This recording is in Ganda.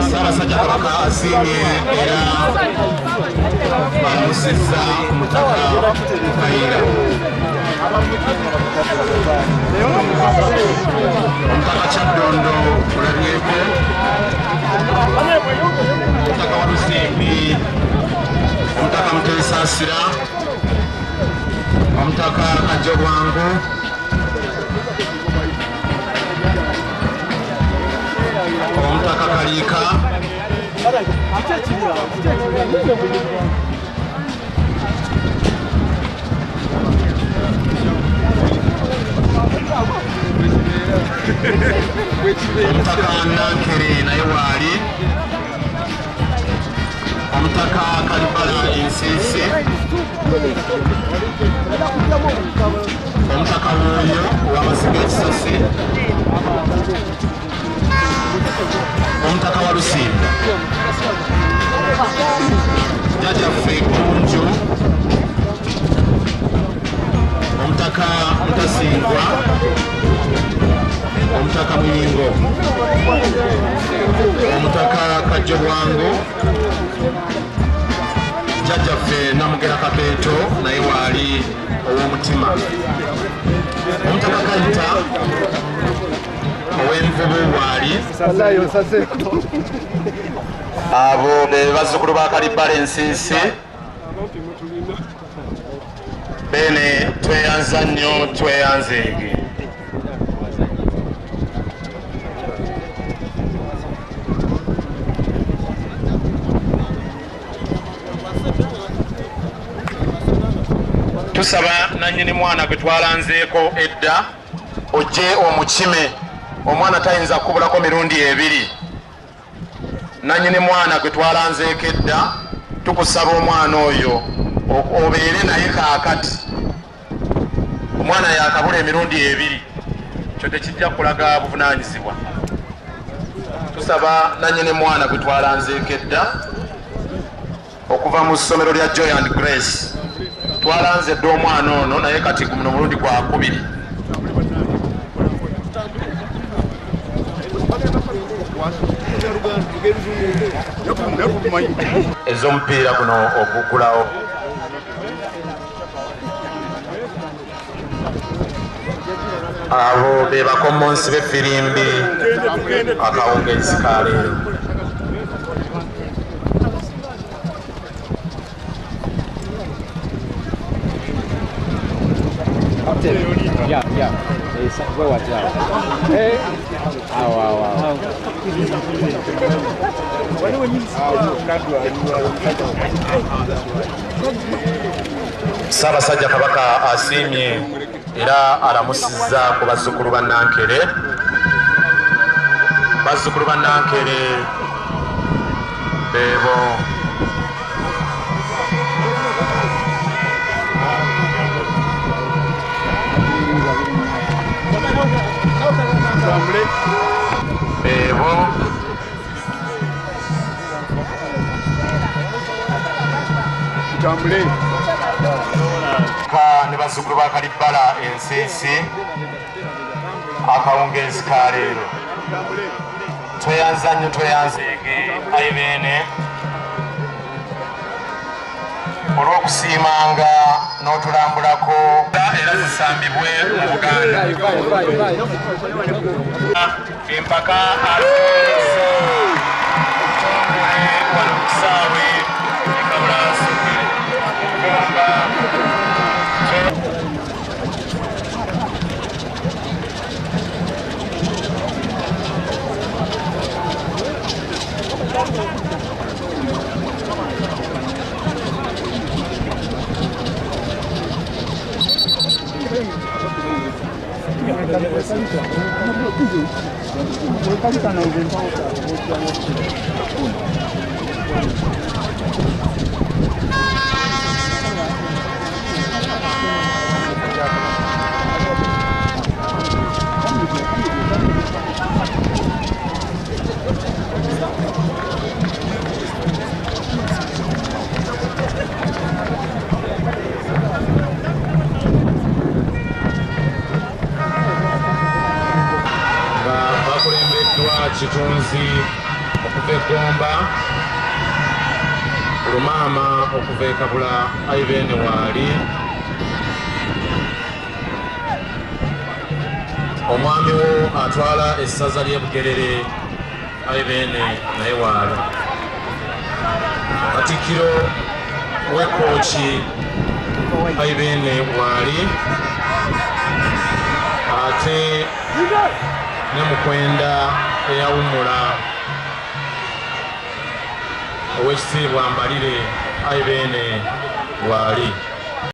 Ssaabasajja Kabaka asiimye era bamusizza Omutaka Kayiira. Omutaka Kyaddondo olabyeko, Omutaka Walusimbi, Omutaka Muteesaasira, Omutaka Kajjobwangu, Omutaka Kaliika, Omutaka Nankere naye waali, Omutaka Kalibala Ensiisi, Omutaka Wooyo w'Amasiga Ekisasi, Omutaka Walusimba, Jjajjaffe Kunju, Omutaka Mutasingwa, Omutaka Muyingo, Omutaka Kajjobwangu, Jjajjaffe Namugera Kapeeto naye waali ow'omutima, Omutaka Kayita ow'envubu waali. Abo be bazzukulu ba Kalibala Ensiisi. Bene tweyanza nnyo, tweyanzeege. Tusaba nannyini mwana gwe twalanzeeko edda ojje omukime. Omwana tayinza kubulako mirundi ebiri. Nannyini mwana gwe twalanzeeko edda tukusaba omwana oyo obeere naye kaakati. Omwana yakabula emirundi ebiri, kyo tekijja kulaga buvunaanyizibwa. Tusaba nannyini mwana gwe twalanzeeko edda okuva mu ssomero lya Joy and Grace. Twalanze dda omwana ono naye kati guno mulundi gwa kubiri. Ez'omupiira guno ogugulawo. Abo be bakommonsi b'effirimbi akawungeezi ka leero. Ssaabasajja Kabaka asiimye era alamusizza ku bazzukulu ba Nankere. Bazzukulu ba Nankere beebo ne bazzukulu ba Kalibala Ensiisi akawungeezi ka leero. Tweyanza nnyo, tweyanzeege ayi beene olw'okusiimanga n'otulambulako era zisambibwe mu Buganda. Empaka aziisa wano ku kisaawe e Kabulansubi Mugomba. Kitunzi okuva Egomba, Lumaama okuva e Kabula Ivan waali, omwami wo atwala essaza ly'e Bugerere Ivan naye waali, Katikkiro w'Ekkooki Ivan waali, ate ne Mukwenda eyawummula Owekitiibwa Mbalire Ivan waali.